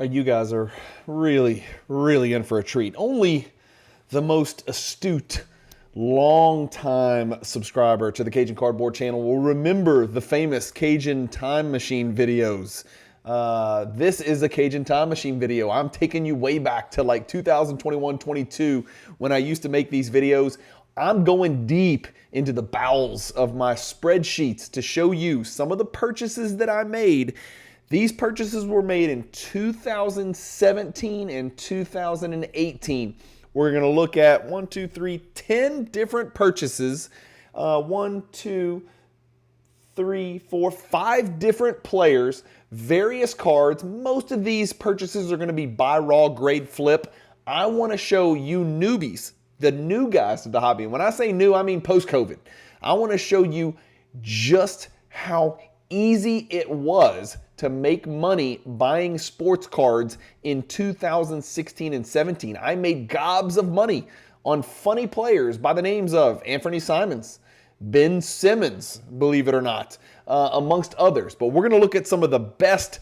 You guys are really, really in for a treat. Only the most astute, long-time subscriber to the Cajun Cardboard channel will remember the famous Cajun Time Machine videos. This is a Cajun Time Machine video. I'm taking you way back to like 2021-22 when I used to make these videos. I'm going deep into the bowels of my spreadsheets to show you some of the purchases that I made. These purchases were made in 2017 and 2018. We're going to look at 10 different purchases. 5 different players, various cards. Most of these purchases are going to be buy raw, grade flip. I want to show you newbies, the new guys of the hobby. And when I say new, I mean post-COVID. I want to show you just how easy it was to make money buying sports cards in 2016 and 17. I made gobs of money on funny players by the names of Anthony Simons, Ben Simmons, believe it or not, amongst others. But we're going to look at some of the best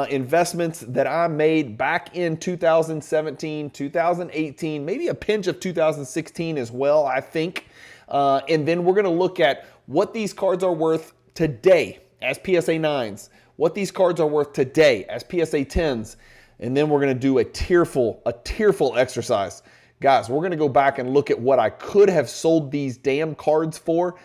investments that I made back in 2017, 2018, maybe a pinch of 2016 as well, I think. And then we're going to look at what these cards are worth today as PSA 9s, what these cards are worth today as PSA 10s, and then we're going to do a tearful exercise. Guys, we're going to go back and look at what I could have sold these damn cards for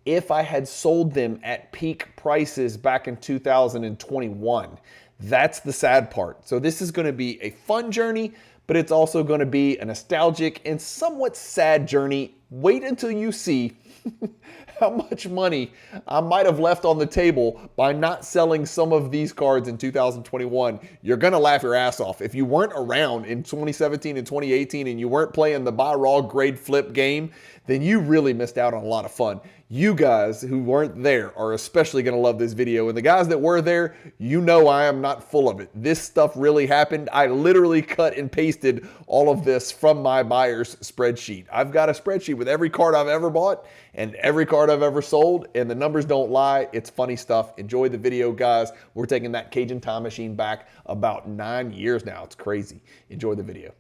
if I had sold them at peak prices back in 2021. That's the sad part. So this is going to be a fun journey, but it's also going to be a nostalgic and somewhat sad journey. Wait until you see how much money I might have left on the table by not selling some of these cards in 2021. You're going to laugh your ass off. If you weren't around in 2017 and 2018 and you weren't playing the buy raw grade flip game, then you really missed out on a lot of fun. You guys who weren't there are especially going to love this video. And the guys that were there, you know I am not full of it. This stuff really happened. I literally cut and pasted all of this from my buyer's spreadsheet. I've got a spreadsheet with every card I've ever bought and every card I've ever sold, and the numbers don't lie. It's funny stuff. Enjoy the video, guys. We're taking that Cajun Time Machine back about 9 years now. It's crazy. Enjoy the video.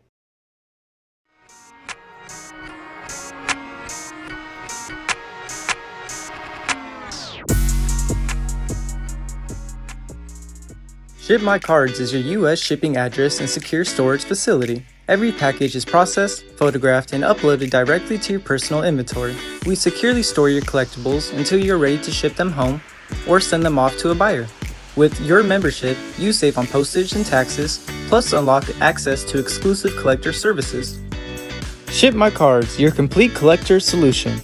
Ship My Cards is your U.S. shipping address and secure storage facility. Every package is processed, photographed, and uploaded directly to your personal inventory. We securely store your collectibles until you're ready to ship them home or send them off to a buyer. With your membership, you save on postage and taxes, plus unlock access to exclusive collector services. Ship My Cards, your complete collector solution.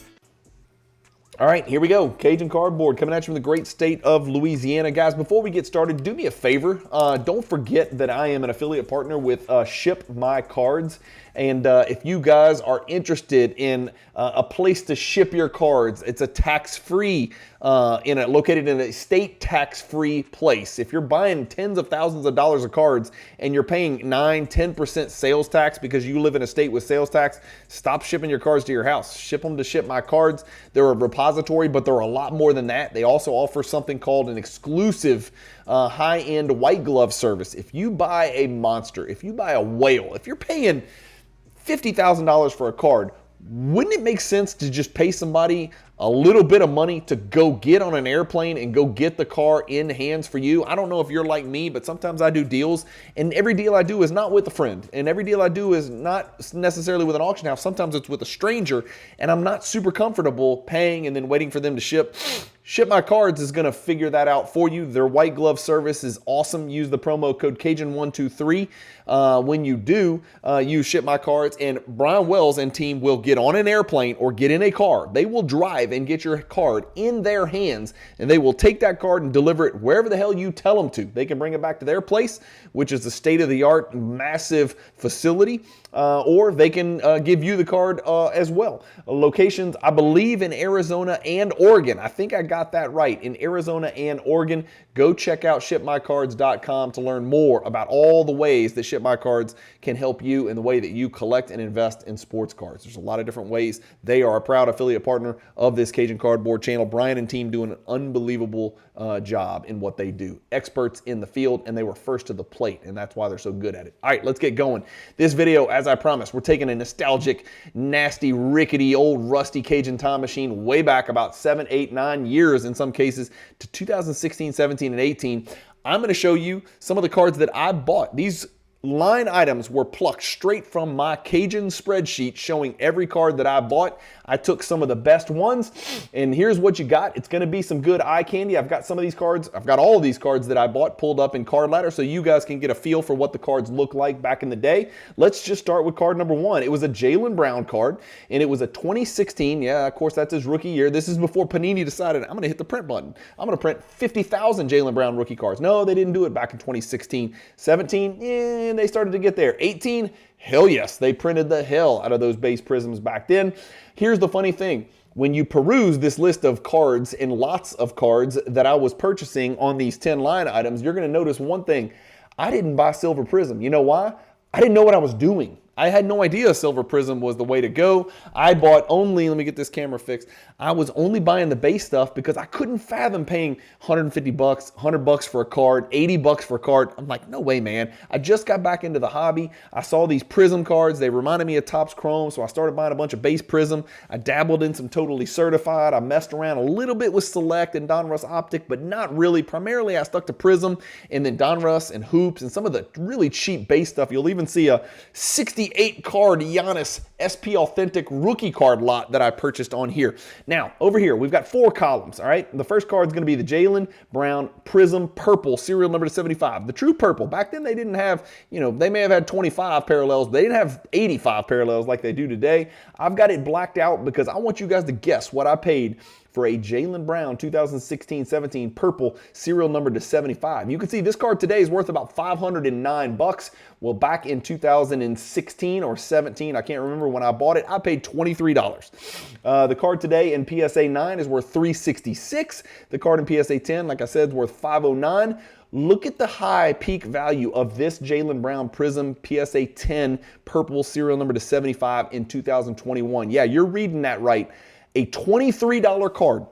All right, here we go. Cajun Cardboard coming at you from the great state of Louisiana. Guys, before we get started, do me a favor. Don't forget that I am an affiliate partner with Ship My Cards. And if you guys are interested in a place to ship your cards, it's a tax-free, located in a state tax-free place. If you're buying tens of thousands of dollars of cards and you're paying 9-10% sales tax because you live in a state with sales tax, stop shipping your cards to your house. Ship them to Ship My Cards. They're a repository, but they're a lot more than that. They also offer something called an exclusive high-end white glove service. If you buy a monster, if you buy a whale, if you're paying $50,000 for a card, wouldn't it make sense to just pay somebody a little bit of money to go get on an airplane and go get the car in hands for you? I don't know if you're like me, but sometimes I do deals, and every deal I do is not with a friend, and every deal I do is not necessarily with an auction house. Sometimes it's with a stranger, and I'm not super comfortable paying and then waiting for them to ship. Ship My Cards is going to figure that out for you. Their white glove service is awesome. Use the promo code Cajun123 when you do use Ship My Cards, and Bryan Wells and team will get on an airplane or get in a car. They will drive and get your card in their hands, and they will take that card and deliver it wherever the hell you tell them to. They can bring it back to their place, which is a state-of-the-art massive facility, or they can give you the card as well. Locations, I believe, in Arizona and Oregon. I think I got got that right, in Arizona and Oregon. Go check out shipmycards.com to learn more about all the ways that Ship My Cards can help you in the way that you collect and invest in sports cards. There's a lot of different ways. They are a proud affiliate partner of this Cajun Cardboard channel. Bryan and team do an unbelievable job in what they do. Experts in the field, and they were first to the plate, and that's why they're so good at it. All right, let's get going. This video, as I promised, we're taking a nostalgic, nasty, rickety, old, rusty Cajun time machine way back about 7, 8, 9 years in some cases to 2016, 17, and 18. I'm going to show you some of the cards that I bought. These line items were plucked straight from my Cajun spreadsheet showing every card that I bought. I took some of the best ones, and here's what you got. It's going to be some good eye candy. I've got some of these cards. I've got all of these cards that I bought pulled up in Card Ladder so you guys can get a feel for what the cards look like back in the day. Let's just start with card number 1. It was a Jaylen Brown card, and it was a 2016. Yeah, of course, that's his rookie year. This is before Panini decided, I'm going to hit the print button. I'm going to print 50,000 Jaylen Brown rookie cards. No, they didn't do it back in 2016. 17, they started to get there. 18, hell yes, they printed the hell out of those base prisms back then. Here's the funny thing. When you peruse this list of cards and lots of cards that I was purchasing on these 10 line items, you're going to notice one thing. I didn't buy silver prism. You know why? I didn't know what I was doing. I had no idea silver prism was the way to go. I bought only, let me get this camera fixed. I was only buying the base stuff because I couldn't fathom paying 150 bucks, 100 bucks for a card, 80 bucks for a card. I'm like, no way, man. I just got back into the hobby. I saw these prism cards. They reminded me of Topps Chrome, so I started buying a bunch of base prism. I dabbled in some totally certified. I messed around a little bit with Select and Donruss Optic, but not really. Primarily, I stuck to prism and then Donruss and Hoops and some of the really cheap base stuff. You'll even see a 68 card Giannis SP Authentic rookie card lot that I purchased on here. Now, over here, we've got 4 columns, all right? The first card is going to be the Jaylen Brown Prism Purple, serial number to 75. The true purple. Back then, they didn't have, they may have had 25 parallels, but they didn't have 85 parallels like they do today. I've got it blacked out because I want you guys to guess what I paid for a Jaylen Brown 2016-17 purple serial number to 75. You can see this card today is worth about 509 bucks. Well, back in 2016 or 17, I can't remember when I bought it, I paid $23. The card today in PSA 9 is worth $366. The card in PSA 10, like I said, is worth $509. Look at the high peak value of this Jaylen Brown Prism PSA 10 purple serial number to 75 in 2021. Yeah, you're reading that right. A $23 card.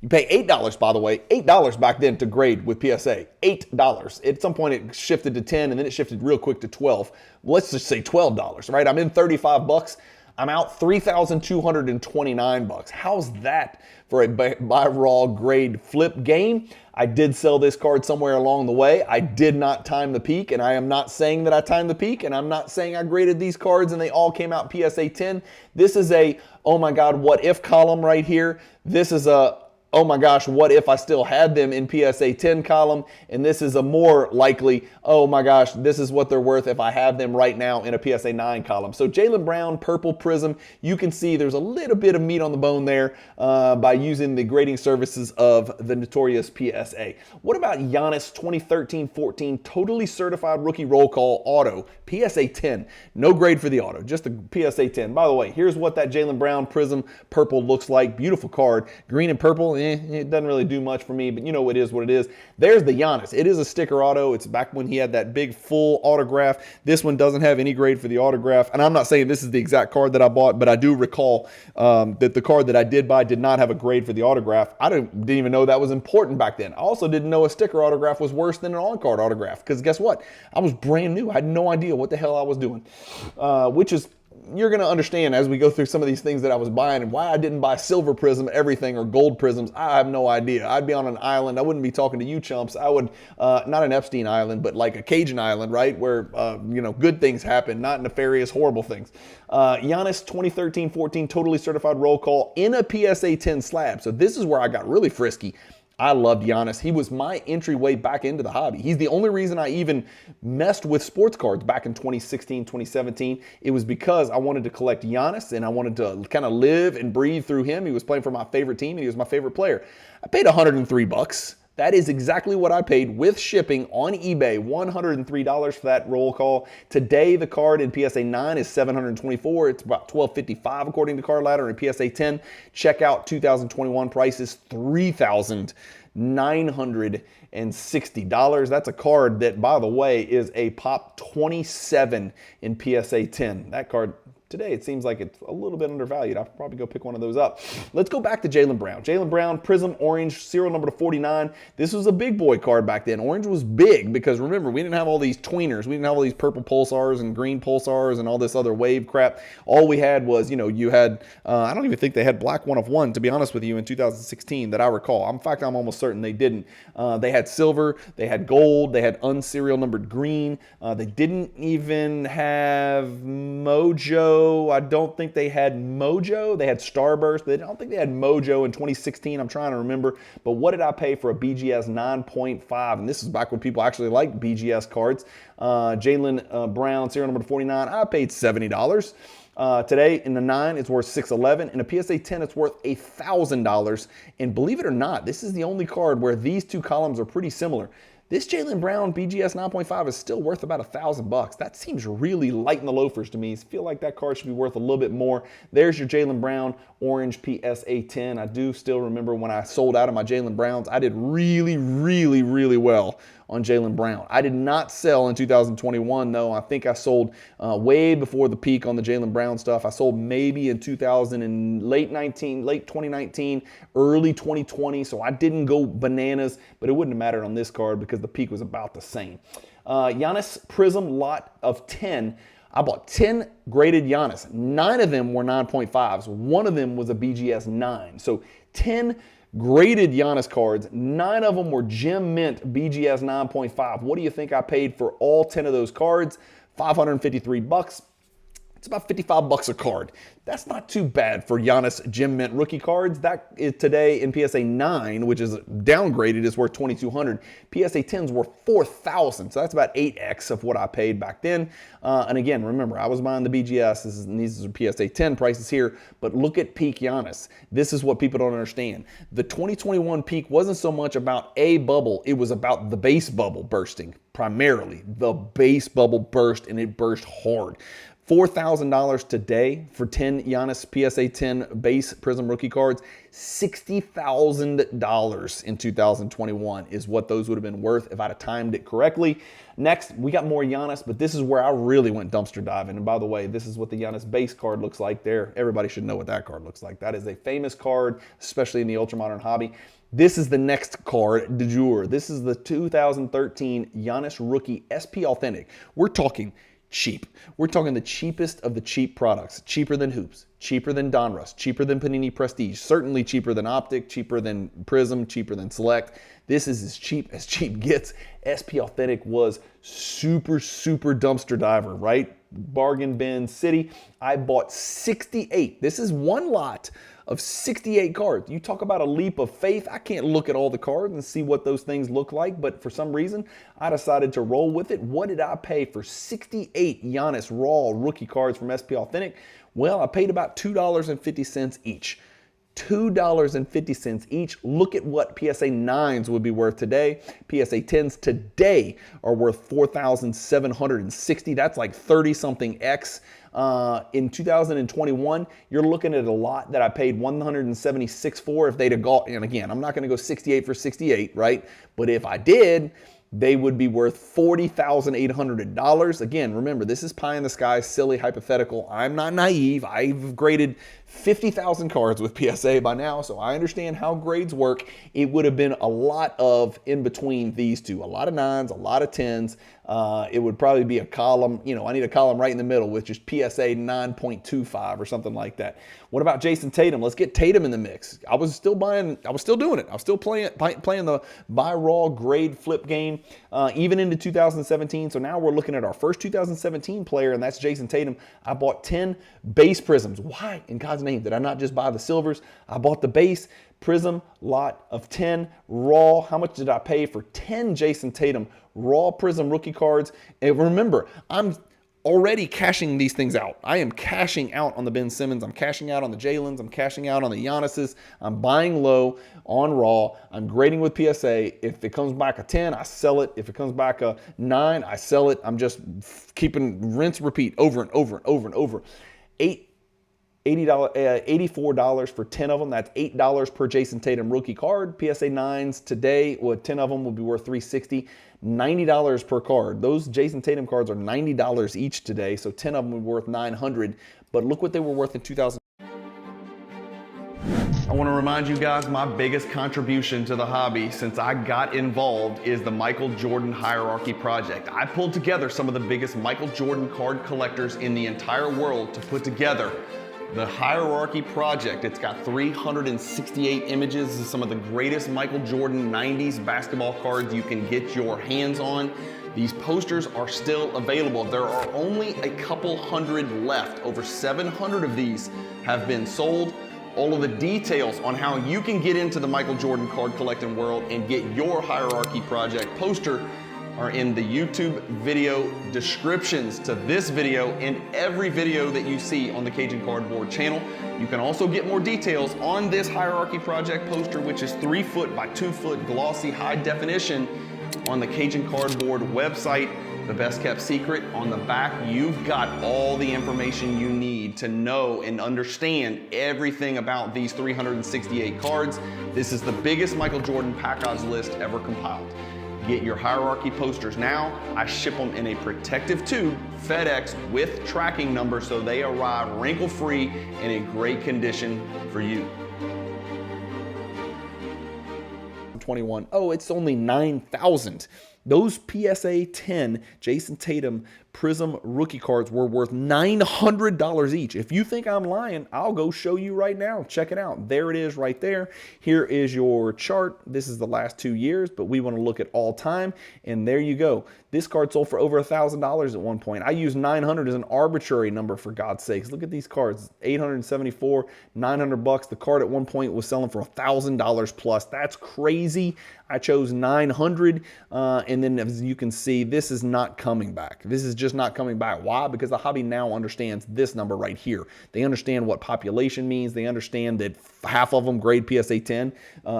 You pay $8, by the way, $8 back then to grade with PSA, $8. At some point it shifted to 10 and then it shifted real quick to 12. Let's just say $12, right? I'm in 35 bucks. I'm out 3,229 bucks. How's that for a buy raw grade flip game? I did sell this card somewhere along the way. I did not time the peak, and I am not saying that I timed the peak, and I'm not saying I graded these cards and they all came out PSA 10. This is a, oh my God, what if column right here. This is a, oh my gosh, what if I still had them in PSA 10 column? And this is a more likely, oh my gosh, this is what they're worth if I have them right now in a PSA 9 column. So Jaylen Brown, Purple Prism, you can see there's a little bit of meat on the bone there by using the grading services of the notorious PSA. What about Giannis 2013-14 totally certified rookie roll call auto, PSA 10? No grade for the auto, just a PSA 10. By the way, here's what that Jaylen Brown Prism Purple looks like. Beautiful card. Green and purple, it doesn't really do much for me, but it is what it is. There's the Giannis. It is a sticker auto. It's back when he had that big full autograph. This one doesn't have any grade for the autograph. And I'm not saying this is the exact card that I bought, but I do recall that the card that I did buy did not have a grade for the autograph. I didn't even know that was important back then. I also didn't know a sticker autograph was worse than an on-card autograph, because guess what? I was brand new. I had no idea what the hell I was doing, which is, you're going to understand as we go through some of these things that I was buying and why I didn't buy silver prism everything or gold prisms. I have no idea. I'd be on an island. I wouldn't be talking to you chumps. I would, not an Epstein Island, but like a Cajun Island, right? Where, good things happen, not nefarious, horrible things. Giannis 2013-14 totally certified roll call in a PSA 10 slab. So this is where I got really frisky. I loved Giannis. He was my entryway back into the hobby. He's the only reason I even messed with sports cards back in 2016, 2017. It was because I wanted to collect Giannis and I wanted to kind of live and breathe through him. He was playing for my favorite team and he was my favorite player. I paid 103 bucks. That is exactly what I paid with shipping on eBay, $103 for that roll call. Today, the card in PSA 9 is $724. It's about $1255 according to Card Ladder. In PSA 10, checkout 2021 price is $3,960. That's a card that, by the way, is a pop 27 in PSA 10. That card today, it seems like it's a little bit undervalued. I'll probably go pick one of those up. Let's go back to Jaylen Brown. Jaylen Brown, Prism Orange, serial number to 49. This was a big boy card back then. Orange was big because remember, we didn't have all these tweeners. We didn't have all these purple pulsars and green pulsars and all this other wave crap. All we had was, you had, I don't even think they had black 1 of 1, to be honest with you, in 2016 that I recall. In fact, I'm almost certain they didn't. They had silver, they had gold, they had unserial numbered green. They didn't even have Mojo. I don't think they had Mojo. They had Starburst, but I don't think they had Mojo in 2016. I'm trying to remember. But what did I pay for a BGS 9.5? And this is back when people actually liked BGS cards. Jaylen Brown, serial number 49, I paid $70. Today in the 9, it's worth $611. In a PSA 10, it's worth $1,000. And believe it or not, this is the only card where these two columns are pretty similar. This Jaylen Brown BGS 9.5 is still worth about $1,000. That seems really light in the loafers to me. I feel like that card should be worth a little bit more. There's your Jaylen Brown Orange PSA 10. I do still remember when I sold out of my Jaylen Browns, I did really, really, really well on Jaylen Brown. I did not sell in 2021 though. I think I sold way before the peak on the Jaylen Brown stuff. I sold maybe in late 2019, early 2020. So I didn't go bananas, but it wouldn't have mattered on this card because the peak was about the same. Giannis Prism lot of 10. I bought 10 graded Giannis. 9 of them were 9.5s. 1 of them was a BGS 9. So 10 graded Giannis cards. 9 of them were Gem Mint BGS 9.5. What do you think I paid for all 10 of those cards? $553. It's about $55 a card. That's not too bad for Giannis Gem Mint rookie cards. That is today in PSA 9, which is downgraded, is worth $2,200. PSA 10s were $4,000, so that's about 8x of what I paid back then. And again, remember, I was buying the BGS, and these are PSA 10 prices here, but look at peak Giannis. This is what people don't understand. The 2021 peak wasn't so much about a bubble, it was about the base bubble bursting, primarily. The base bubble burst, and it burst hard. $4,000 today for 10 Giannis PSA 10 base Prism rookie cards. $60,000 in 2021 is what those would have been worth if I'd have timed it correctly. Next, we got more Giannis, but this is where I really went dumpster diving. And by the way, this is what the Giannis base card looks like there. Everybody should know what that card looks like. That is a famous card, especially in the ultramodern hobby. This is the next card du jour. This is the 2013 Giannis rookie SP Authentic. We're talking cheap. We're talking the cheapest of the cheap products. Cheaper than Hoops, cheaper than Donruss, cheaper than Panini Prestige, certainly cheaper than Optic, cheaper than Prism, cheaper than Select. This is as cheap gets. SP Authentic was super, super dumpster diver, right? Bargain bin city. I bought 68. This is one lot of 68 cards. You talk about a leap of faith. I can't look at all the cards and see what those things look like, but for some reason, I decided to roll with it. What did I pay for 68 Giannis Raw rookie cards from SP Authentic? Well, I paid about $2.50 each. $2.50 each. Look at what PSA 9s would be worth today. PSA 10s today are worth $4,760. That's like 30-something X. In 2021, you're looking at a lot that I paid $176 for if they'd have got, and again, I'm not going to go 68 for 68, right? But if I did, they would be worth $40,800. Again, remember, this is pie in the sky, silly, hypothetical. I'm not naive. I've graded 50,000 cards with PSA by now, so I understand how grades work. It would have been a lot of in between these two, a lot of 9s, a lot of 10s. It would probably be a column, I need a column right in the middle with just PSA 9.25 or something like that. What about Jayson Tatum? Let's get Tatum in the mix. I was still doing it. I was still playing the buy raw grade flip game, even into 2017. So now we're looking at our first 2017 player, and that's Jayson Tatum. I bought 10 base Prisms. Why in God's name did I not just buy the silvers? I bought the base Prism lot of 10 raw. How much did I pay for 10 Jayson Tatum raw Prism rookie cards? And remember, I'm already cashing these things out. I am cashing out on the Ben Simmons. I'm cashing out on the Jaylens. I'm cashing out on the Giannis's. I'm buying low on Raw. I'm grading with PSA. If it comes back a 10, I sell it. If it comes back a 9, I sell it. I'm just keeping rinse, repeat over and over and over and over. $84 for 10 of them. That's $8 per Jayson Tatum rookie card. PSA 9s today, with 10 of them will be worth $360. $90 per card. Those Jayson Tatum cards are $90 each today, so 10 of them would be worth $900. But look what they were worth in 2000. I want to remind you guys, my biggest contribution to the hobby since I got involved is the Michael Jordan Hierarchy Project. I pulled together some of the biggest Michael Jordan card collectors in the entire world to put together the Hierarchy Project. It's got 368 images. This is some of the greatest Michael Jordan 90s basketball cards you can get your hands on. These posters are still available. There are only a couple hundred left. Over 700 of these have been sold. All of the details on how you can get into the Michael Jordan card collecting world and get your Hierarchy Project poster are in the YouTube video descriptions to this video and every video that you see on the Cajun Cardboard channel. You can also get more details on this Hierarchy Project poster, which is 3 foot by 2 foot glossy high definition, on the Cajun Cardboard website. The best kept secret, on the back, you've got all the information you need to know and understand everything about these 368 cards. This is the biggest Michael Jordan pack odds list ever compiled. Get your Hierarchy posters now. I ship them in a protective tube, FedEx, with tracking number, so they arrive wrinkle-free in a great condition for you. 21. Oh, it's only 9,000. Those PSA 10 Jayson Tatum Prism rookie cards were worth $900 each. If you think I'm lying, I'll go show you right now. Check it out. There it is right there. Here is your chart. This is the last 2 years, but we want to look at all time, and there you go. This card sold for over $1,000 at one point. I use 900 as an arbitrary number, for God's sakes. Look at these cards, 874, 900 bucks. The card at one point was selling for $1,000 plus. That's crazy. I chose 900, and then as you can see, this is not coming back. This is just not coming back. Why? Because the hobby now understands this number right here. They understand what population means. They understand that half of them grade PSA 10.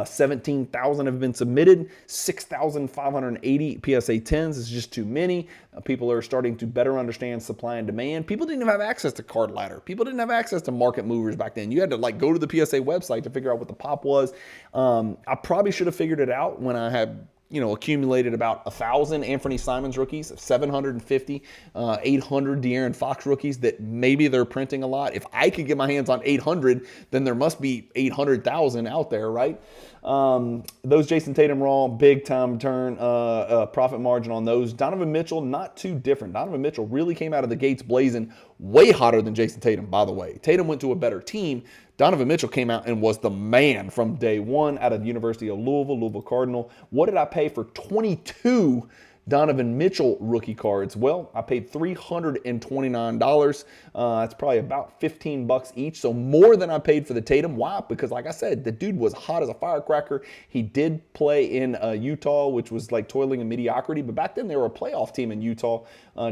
17,000 have been submitted. 6,580 PSA 10s is just too many. People are starting to better understand supply and demand. People didn't have access to Card Ladder. People didn't have access to market movers back then. You had to go to the PSA website to figure out what the pop was. I probably should have figured it out when I had accumulated about 1,000 Anthony Simons rookies, 750, 800 De'Aaron Fox rookies that maybe they're printing a lot. If I could get my hands on 800, then there must be 800,000 out there, right? Those Jayson Tatum Raw, big time turn, profit margin on those. Donovan Mitchell, not too different. Donovan Mitchell really came out of the gates blazing, way hotter than Jayson Tatum, by the way. Tatum went to a better team. Donovan Mitchell came out and was the man from day one out of the University of Louisville Cardinal. What did I pay for 22 Donovan Mitchell rookie cards? Well, I paid $329. That's probably about 15 bucks each, so more than I paid for the Tatum. Why? Because like I said, the dude was hot as a firecracker. He did play in Utah, which was like toiling in mediocrity, but back then they were a playoff team in Utah,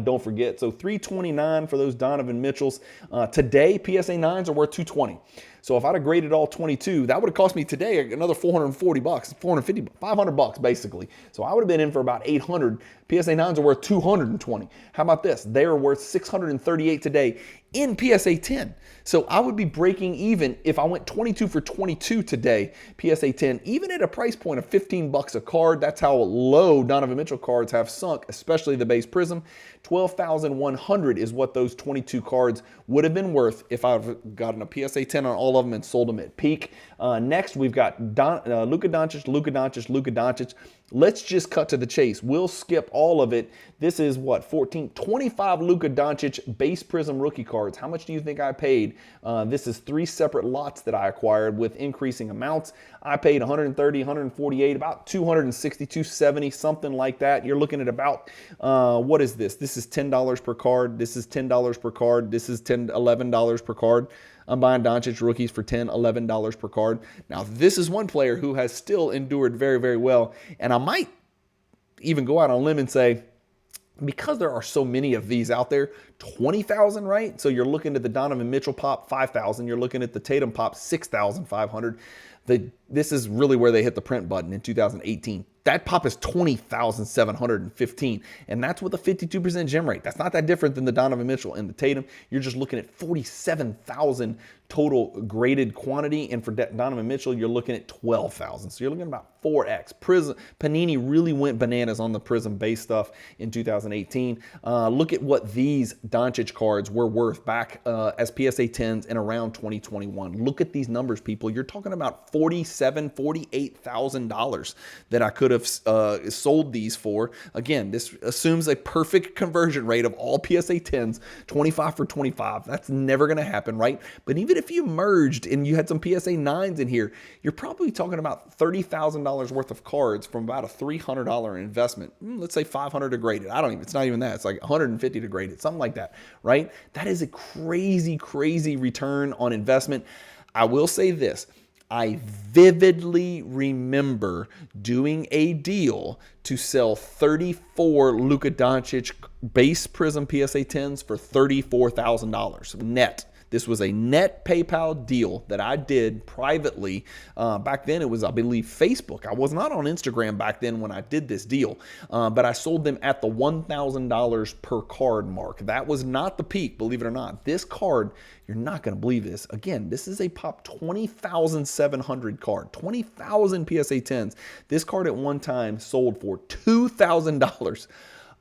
don't forget. So $329 for those Donovan Mitchells. Today, PSA 9s are worth $220. So if I'd have graded all 22, that would have cost me today another 440 bucks, 450, 500 bucks basically. So I would have been in for about 800. PSA 9s are worth 220. How about this? They are worth 638 today in PSA 10. So I would be breaking even if I went 22 for 22 today, PSA 10, even at a price point of 15 bucks a card. That's how low Donovan Mitchell cards have sunk, especially the base Prism. 12,100 is what those 22 cards would have been worth if I've gotten a PSA 10 on all of them and sold them at peak. Next, we've got Luka Doncic. Let's just cut to the chase. We'll skip all of it. This is what, 25 Luka Doncic base Prism rookie cards. How much do you think I paid? This is 3 separate lots that I acquired with increasing amounts. I paid 130, 148, about 260, 270, something like that. You're looking at about, what is this? This is $10 per card. This is $10 per card. This is $11 per card. I'm buying Doncic rookies for $10, $11 per card. Now, this is one player who has still endured very, very well. And I might even go out on a limb and say, because there are so many of these out there, 20,000, right? So you're looking at the Donovan Mitchell pop, 5,000. You're looking at the Tatum pop, 6,500. This is really where they hit the print button in 2018. That pop is 20,715, and that's with a 52% gem rate. That's not that different than the Donovan Mitchell and the Tatum. You're just looking at 47,000 total graded quantity, and for Donovan Mitchell, you're looking at 12,000. So you're looking at about 4x. Panini really went bananas on the Prism base stuff in 2018. Look at what these Doncic cards were worth back as PSA 10s in around 2021. Look at these numbers, people. You're talking about $48,000 that I could have sold these for. Again, this assumes a perfect conversion rate of all PSA 10s, 25 for 25. That's never going to happen, right? But even if you merged and you had some PSA 9s in here, you're probably talking about $30,000 worth of cards from about a $300 investment. Let's say 500 to grade it. It's not even that. It's like 150 to grade it, something like that, right? That is a crazy, crazy return on investment. I will say this. I vividly remember doing a deal to sell 34 Luka Doncic base Prism PSA 10s for $34,000 net. This was a net PayPal deal that I did privately. Back then it was, I believe, Facebook. I was not on Instagram back then when I did this deal, but I sold them at the $1,000 per card mark. That was not the peak, believe it or not. This card, you're not going to believe this. Again, this is a pop 20,700 card, 20,000 PSA 10s. This card at one time sold for $2,000.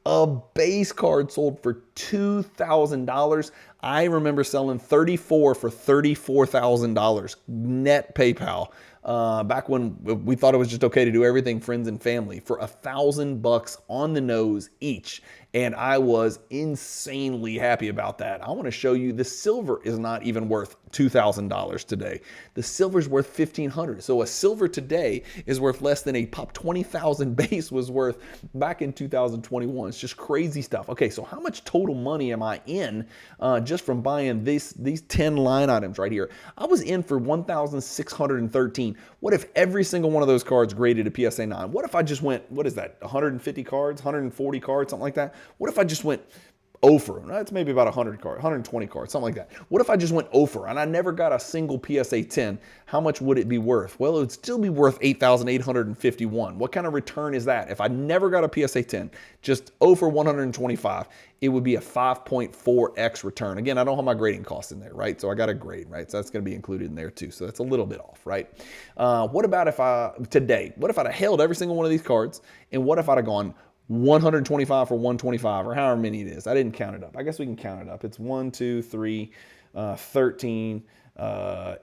A base card sold for $2,000. I remember selling 34 for $34,000 net PayPal. Back when we thought it was just okay to do everything friends and family for $1,000 on the nose each. And I was insanely happy about that. I want to show you the silver is not even worth $2,000 today. The silver's worth $1,500. So a silver today is worth less than a pop 20,000 base was worth back in 2021. It's just crazy stuff. Okay, so how much total money am I in just from buying these 10 line items right here? I was in for $1,613. What if every single one of those cards graded a PSA 9? What if I just went, what is that, 150 cards, 140 cards, something like that? What if I just went over? That's maybe about 100 cards, 120 cards, something like that. What if I just went over and I never got a single PSA 10? How much would it be worth? Well, it would still be worth $8,851. What kind of return is that? If I never got a PSA 10, just over 125, it would be a 5.4x return. Again, I don't have my grading costs in there, right? So I got a grade, right? So that's going to be included in there too. So that's a little bit off, right? What about if what if I'd have held every single one of these cards, and what if I'd have gone 125 for 125, or however many it is? I didn't count it up. I guess we can count it up. It's 1, 2, 3, 13,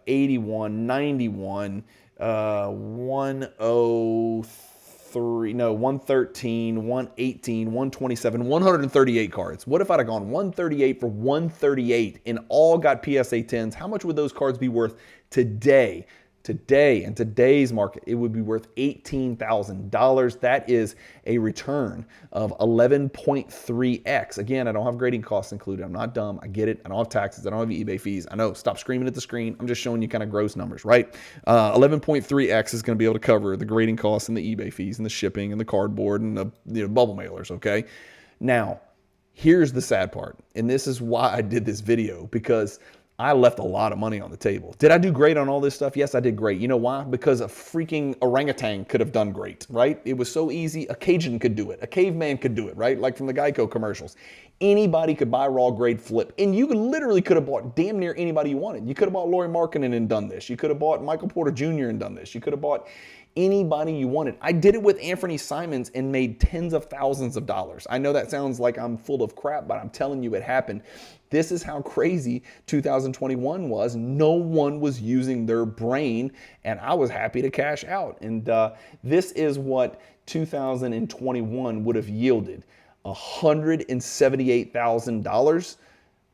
81, 91, 103, no, 113, 118, 127, 138 cards. What if I'd have gone 138 for 138 and all got PSA 10s? How much would those cards be worth today? Today, in today's market, it would be worth $18,000. That is a return of 11.3x. Again, I don't have grading costs included. I'm not dumb. I get it. I don't have taxes. I don't have eBay fees. I know. Stop screaming at the screen. I'm just showing you kind of gross numbers, right? 11.3x is going to be able to cover the grading costs and the eBay fees and the shipping and the cardboard and the bubble mailers, okay? Now, here's the sad part, and this is why I did this video, because I left a lot of money on the table. Did I do great on all this stuff? Yes, I did great. You know why? Because a freaking orangutan could have done great, right? It was so easy. A Cajun could do it. A caveman could do it, right? Like from the Geico commercials. Anybody could buy raw grade flip. And you literally could have bought damn near anybody you wanted. You could have bought Lauri Markkanen and done this. You could have bought Michael Porter Jr. and done this. You could have bought anybody you wanted. I did it with Anthony Simons and made tens of thousands of dollars. I know that sounds like I'm full of crap, but I'm telling you it happened. This is how crazy 2021 was. No one was using their brain, and I was happy to cash out. And this is what 2021 would have yielded: $178,000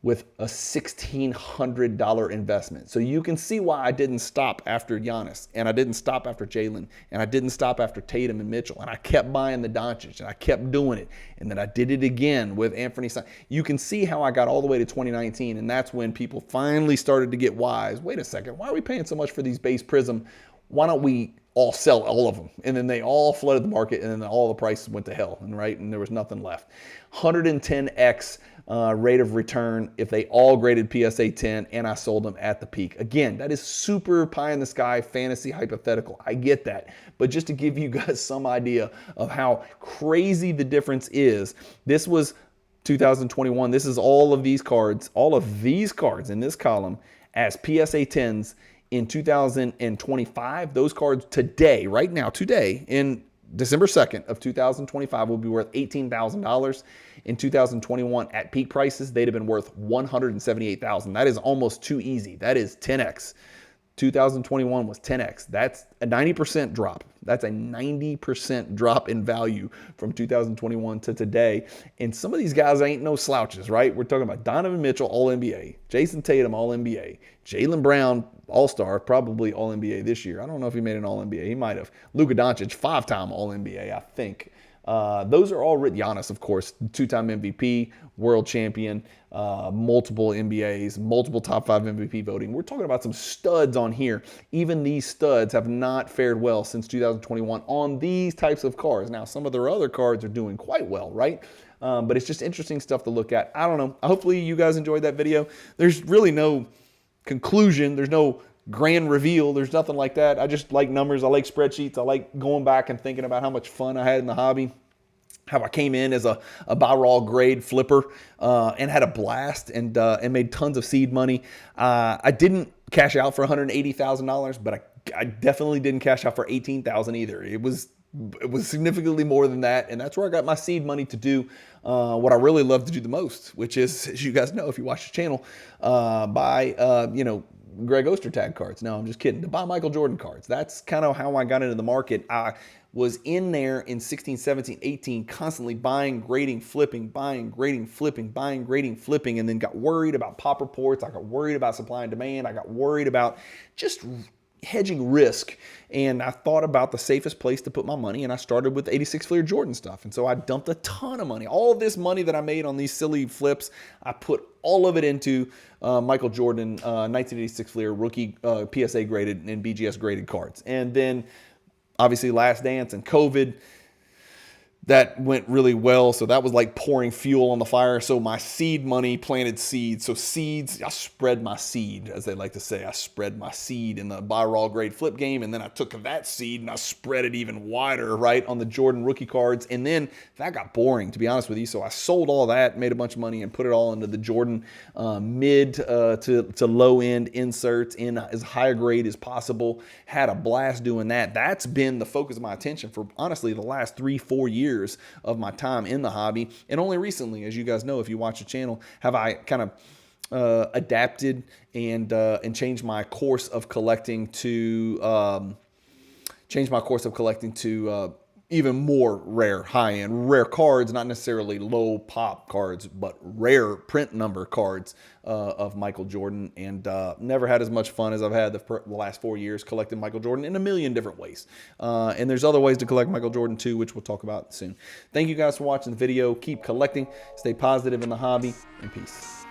with a $1,600 investment. So you can see why I didn't stop after Giannis, and I didn't stop after Jaylen, and I didn't stop after Tatum and Mitchell, and I kept buying the Doncic, and I kept doing it, and then I did it again with Anthony Simons. You can see how I got all the way to 2019, and that's when people finally started to get wise. Wait a second, why are we paying so much for these base Prism? Why don't we all sell all of them. And then they all flooded the market, and then all the prices went to hell, and right, and there was nothing left. 110x rate of return if they all graded PSA 10, and I sold them at the peak. Again, that is super pie in the sky, fantasy, hypothetical. I get that. But just to give you guys some idea of how crazy the difference is, this was 2021. This is all of these cards in this column as PSA 10s in 2025. Those cards today, right now, today, in December 2nd of 2025 will be worth $18,000. In 2021 at peak prices, they'd have been worth $178,000. That is almost too easy. That is 10x. 2021 was 10x. That's a 90% drop. That's a 90% drop in value from 2021 to today. And some of these guys ain't no slouches, right? We're talking about Donovan Mitchell, All-NBA. Jayson Tatum, All-NBA. Jaylen Brown, All-Star, probably All-NBA this year. I don't know if he made an All-NBA. He might have. Luka Doncic, 5-time All-NBA, I think. Those are all written. Giannis, of course, 2-time MVP, world champion, multiple NBAs, multiple top 5 MVP voting. We're talking about some studs on here. Even these studs have not fared well since 2021 on these types of cards. Now, some of their other cards are doing quite well, right? But it's just interesting stuff to look at. I don't know. Hopefully you guys enjoyed that video. There's really no conclusion. There's no grand reveal. There's nothing like that. I just like numbers. I like spreadsheets. I like going back and thinking about how much fun I had in the hobby, how I came in as a buy raw grade flipper and had a blast and made tons of seed money. I didn't cash out for $180,000, but I definitely didn't cash out for $18,000 either. It was significantly more than that, and that's where I got my seed money to do what I really love to do the most, which is, as you guys know if you watch the channel, buy Greg Ostertag cards. No, I'm just kidding. To buy Michael Jordan cards. That's kind of how I got into the market. I was in there in 16, 17, 18, constantly buying, grading, flipping, buying, grading, flipping, buying, grading, flipping, and then got worried about pop reports. I got worried about supply and demand. I got worried about just hedging risk, and I thought about the safest place to put my money, and I started with 86 Fleer Jordan stuff. And so I dumped a ton of money. All of this money that I made on these silly flips, I put all of it into Michael Jordan 1986 Fleer rookie PSA graded and BGS graded cards. And then obviously Last Dance and COVID, that went really well. So that was like pouring fuel on the fire. So my seed money planted seeds. So seeds, I spread my seed, as they like to say. I spread my seed in the buy raw grade flip game. And then I took that seed and I spread it even wider, right, on the Jordan rookie cards. And then that got boring, to be honest with you. So I sold all that, made a bunch of money, and put it all into the Jordan mid to low end inserts in as high a grade as possible. Had a blast doing that. That's been the focus of my attention for, honestly, the last 3-4 years of my time in the hobby. And only recently, as you guys know if you watch the channel, have I kind of adapted and changed my course of collecting to even more rare, high-end, rare cards, not necessarily low pop cards, but rare print number cards of Michael Jordan. And never had as much fun as I've had the last 4 years collecting Michael Jordan in a million different ways. And there's other ways to collect Michael Jordan too, which we'll talk about soon. Thank you guys for watching the video. Keep collecting, stay positive in the hobby, and peace.